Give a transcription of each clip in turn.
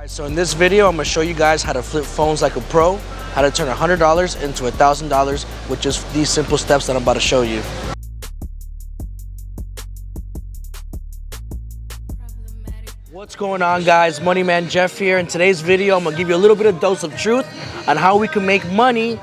So in this video, I'm going to show you guys how to flip phones like a pro, how to turn $100 into $1,000 with just these simple steps that I'm about to show you. What's going on, guys? Money Man Jeff here. In today's video, I'm going to give you a little bit of dose of truth on how we can make money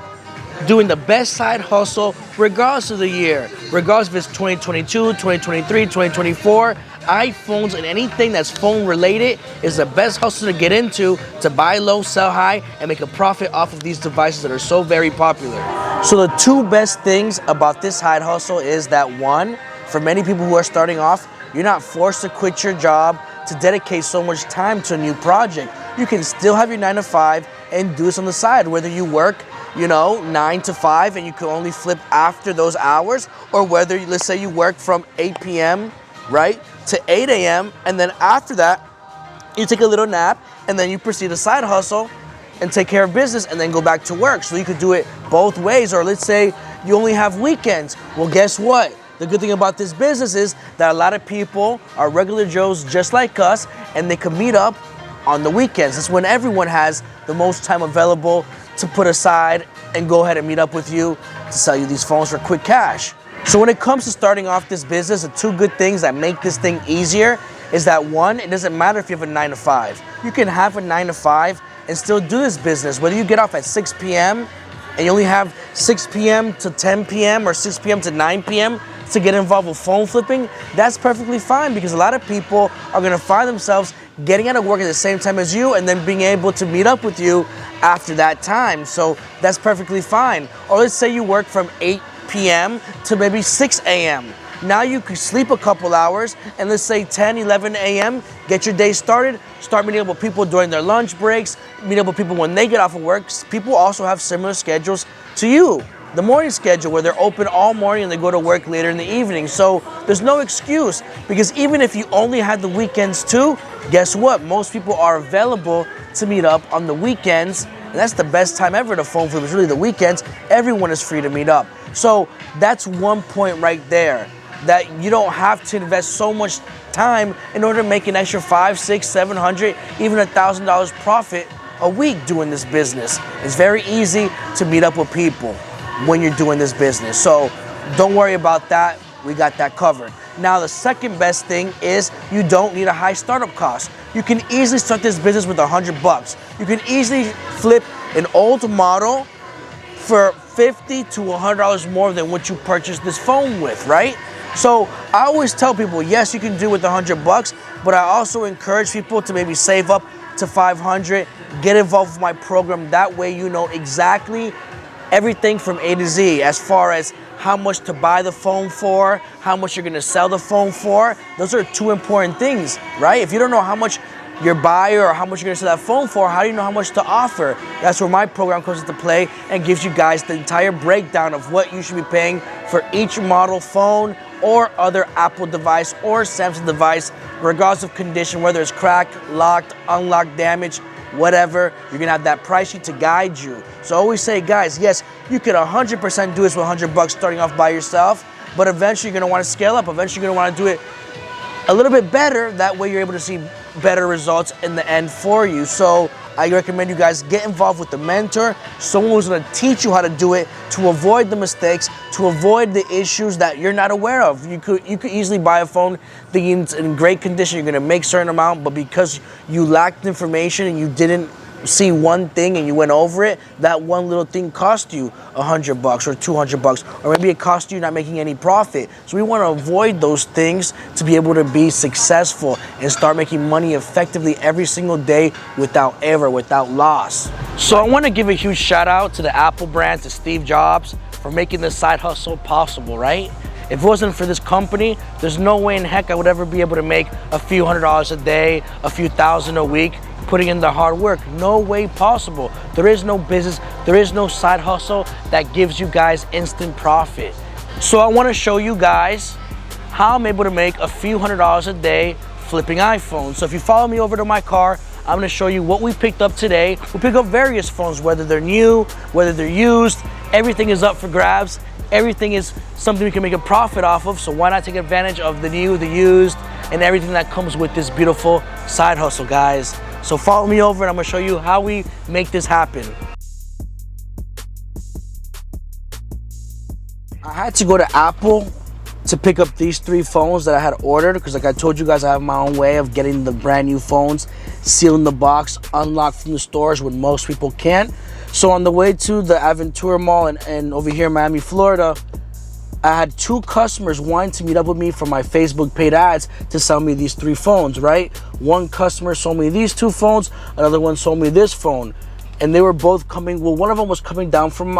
doing the best side hustle regardless of the year. Regardless if it's 2022, 2023, 2024, iPhones and anything that's phone related is the best hustle to get into, to buy low, sell high, and make a profit off of these devices that are so very popular. So the two best things about this side hustle is that, one, for many people who are starting off, you're not forced to quit your job to dedicate so much time to a new project. You can still have your 9 to 5 and do this on the side, whether you work 9 to 5 and you can only flip after those hours, or whether, let's say, you work from 8 p.m. right to 8 a.m. and then after that you take a little nap and then you proceed to side hustle and take care of business and then go back to work. So you could do it both ways. Or let's say you only have weekends. Well, guess what? The good thing about this business is that a lot of people are regular Joes just like us, and they can meet up on the weekends. That's when everyone has the most time available to put aside and go ahead and meet up with you to sell you these phones for quick cash. So when it comes to starting off this business, the two good things that make this thing easier is that, one, it doesn't matter if you have a 9 to 5. You can have a 9 to 5 and still do this business. Whether you get off at 6 p.m. and you only have 6 p.m. to 10 p.m. or 6 p.m. to 9 p.m. to get involved with phone flipping, that's perfectly fine, because a lot of people are gonna find themselves getting out of work at the same time as you and then being able to meet up with you after that time. So that's perfectly fine. Or let's say you work from 8 p.m. to maybe 6 a.m. Now you could sleep a couple hours and let's say 10, 11 a.m., get your day started, start meeting up with people during their lunch breaks, meet up with people when they get off of work. People also have similar schedules to you. The morning schedule where they're open all morning and they go to work later in the evening. So there's no excuse, because even if you only had the weekends too, guess what? Most people are available to meet up on the weekends, and that's the best time ever to phone flip. It's really the weekends. Everyone is free to meet up. So that's one point right there, that you don't have to invest so much time in order to make an extra $500, $600, $700, even $1,000 profit a week doing this business. It's very easy to meet up with people when you're doing this business. So don't worry about that. We got that covered. Now, the second best thing is you don't need a high startup cost. You can easily start this business with $100. You can easily flip an old model for $50 to $100 more than what you purchased this phone with, right? So I always tell people, yes, you can do it with $100, but I also encourage people to maybe save up to $500, get involved with my program. That way you know exactly everything from A to Z, as far as how much to buy the phone for, how much you're gonna sell the phone for. Those are two important things, right? If you don't know how much your buyer or how much you're gonna sell that phone for, how do you know how much to offer? That's where my program comes into play and gives you guys the entire breakdown of what you should be paying for each model phone or other Apple device or Samsung device, regardless of condition, whether it's cracked, locked, unlocked, damaged, whatever. You're gonna have that price sheet to guide you. So I always say, guys, yes, you could 100% do this with $100 starting off by yourself, but eventually you're gonna wanna scale up. Eventually you're gonna wanna do it a little bit better. That way you're able to see better results in the end for you. So I recommend you guys get involved with a mentor, someone who's gonna teach you how to do it, to avoid the mistakes, to avoid the issues that you're not aware of. You could easily buy a phone thinking it's in great condition, you're gonna make a certain amount, but because you lacked information and you didn't see one thing and you went over it, that one little thing cost you $100 or $200, or maybe it cost you not making any profit. So we want to avoid those things to be able to be successful and start making money effectively every single day without error, without loss. So I want to give a huge shout out to the Apple brand, to Steve Jobs, for making this side hustle possible, right? If it wasn't for this company, there's no way in heck I would ever be able to make a few $100s a day, a few thousand a week, putting in the hard work. No way possible. There is no business, there is no side hustle that gives you guys instant profit. So I want to show you guys how I'm able to make a few $100s a day flipping iPhones. So if you follow me over to my car, I'm going to show you what we picked up today. We pick up various phones, whether they're new, whether they're used. Everything is up for grabs. Everything is something we can make a profit off of. So why not take advantage of the new, the used, and everything that comes with this beautiful side hustle, guys. So follow me over and I'm gonna show you how we make this happen. I had to go to Apple to pick up these 3 phones that I had ordered, because like I told you guys, I have my own way of getting the brand new phones, sealing the box, unlocked from the stores when most people can't. So on the way to the Aventura Mall and over here in Miami, Florida, I had 2 customers wanting to meet up with me for my Facebook paid ads to sell me these 3 phones, right? One customer sold me these 2 phones, another one sold me this phone. And they were both coming, well, one of them was coming down from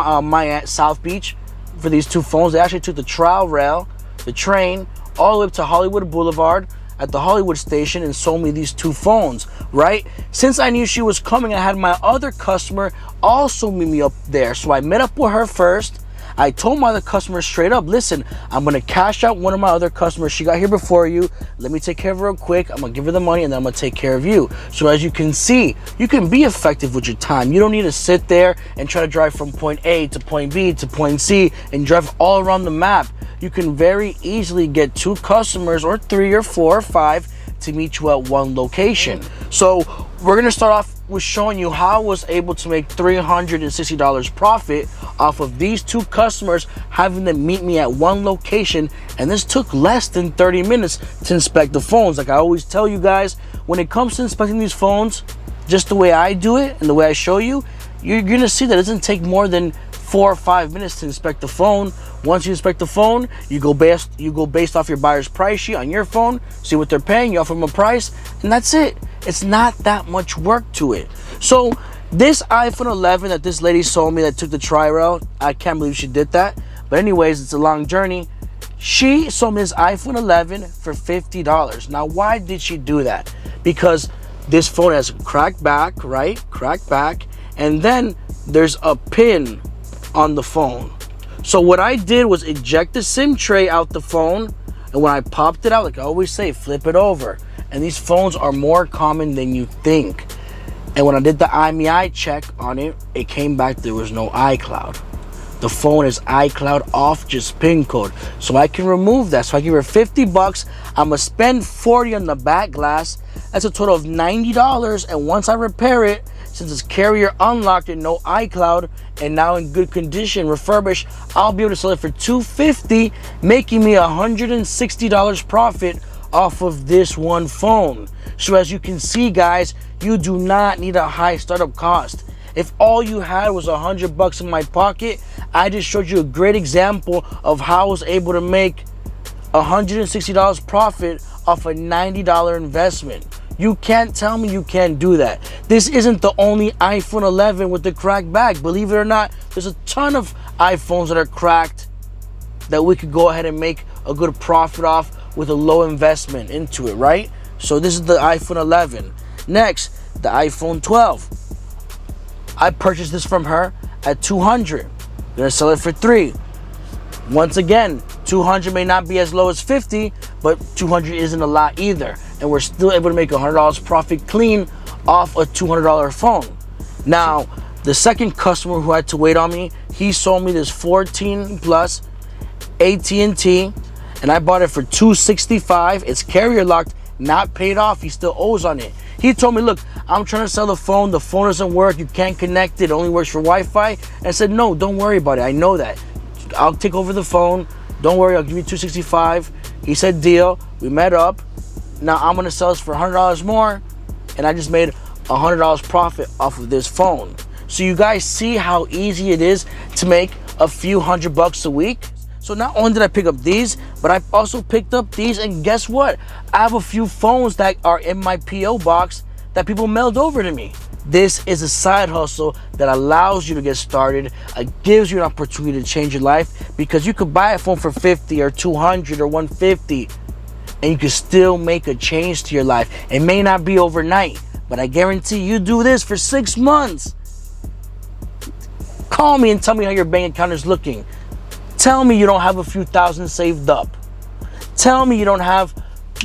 South Beach for these 2 phones. They actually took the trial rail, the train, all the way up to Hollywood Boulevard at the Hollywood station and sold me these 2 phones, right? Since I knew she was coming, I had my other customer also meet me up there. So I met up with her first. I told my other customer straight up, listen, I'm gonna cash out one of my other customers. She got here before you. Let me take care of her real quick. I'm gonna give her the money and then I'm gonna take care of you. So as you can see, you can be effective with your time. You don't need to sit there and try to drive from point A to point B to point C and drive all around the map. You can very easily get 2 customers or 3 or 4 or 5 to meet you at one location. So we're gonna start off with showing you how I was able to make $360 profit off of these 2 customers having them meet me at one location, and this took less than 30 minutes to inspect the phones. Like I always tell you guys, when it comes to inspecting these phones, just the way I do it and the way I show you, you're gonna see that it doesn't take more than 4 or 5 minutes to inspect the phone. Once you inspect the phone, you go based off your buyer's price sheet on your phone, see what they're paying, you offer them a price, and that's it. It's not that much work to it. So this iPhone 11 that this lady sold me that took the tri-rail, I can't believe she did that. But anyways, it's a long journey. She sold me this iPhone 11 for $50. Now, why did she do that? Because this phone has cracked back, right? Cracked back. And then there's a pin on the phone. So what I did was eject the SIM tray out the phone, and when I popped it out, like I always say, flip it over. And these phones are more common than you think. And when I did the IMEI check on it, it came back there was no iCloud. The phone is iCloud off, just PIN code. So I can remove that. So I give her $50. I'm gonna spend $40 on the back glass. That's a total of $90. And once I repair it, since it's carrier unlocked and no iCloud and now in good condition, refurbished, I'll be able to sell it for $250, making me $160 profit off of this one phone. So as you can see, guys, you do not need a high startup cost. If all you had was $100 in my pocket, I just showed you a great example of how I was able to make $160 profit off a $90 investment. You can't tell me you can't do that. This isn't the only iPhone 11 with the cracked back. Believe it or not, there's a ton of iPhones that are cracked that we could go ahead and make a good profit off with a low investment into it, right? So this is the iPhone 11. Next, the iPhone 12. I purchased this from her at $200. Gonna sell it for $300. Once again, $200 may not be as low as $50, but $200 isn't a lot either. And we're still able to make $100 profit clean off a $200 phone. Now, the second customer who had to wait on me, he sold me this 14 Plus AT&T, and I bought it for $265. It's carrier locked, not paid off. He still owes on it. He told me, look, I'm trying to sell the phone doesn't work, you can't connect it only works for Wi-Fi. And I said, no, don't worry about it, I know that. I'll take over the phone, don't worry, I'll give you $265. He said deal, we met up. Now I'm gonna sell this for $100 more, and I just made $100 profit off of this phone. So you guys see how easy it is to make a few $100 a week? So not only did I pick up these, but I also picked up these, and guess what? I have a few phones that are in my P.O. box that people mailed over to me. This is a side hustle that allows you to get started. It gives you an opportunity to change your life, because you could buy a phone for $50 or $200 or $150, and you can still make a change to your life. It may not be overnight, but I guarantee you do this for 6 months. Call me and tell me how your bank account is looking. Tell me you don't have a few thousand saved up. Tell me you don't have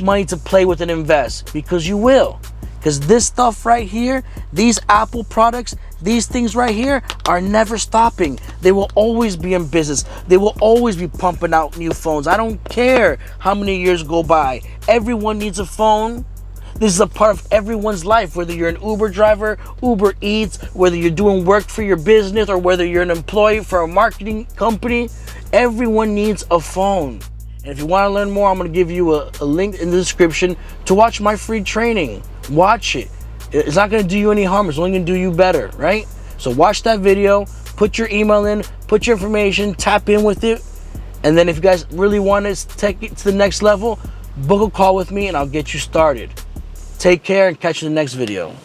money to play with and invest, because you will. Because this stuff right here, these Apple products, these things right here are never stopping. They will always be in business. They will always be pumping out new phones. I don't care how many years go by. Everyone needs a phone. This is a part of everyone's life, whether you're an Uber driver, Uber Eats, whether you're doing work for your business, or whether you're an employee for a marketing company. Everyone needs a phone. And if you want to learn more, I'm going to give you a link in the description to watch my free training. Watch it. It's not going to do you any harm. It's only going to do you better, right? So watch that video, put your email in, put your information, tap in with it. And then if you guys really want to take it to the next level, book a call with me and I'll get you started. Take care and catch you in the next video.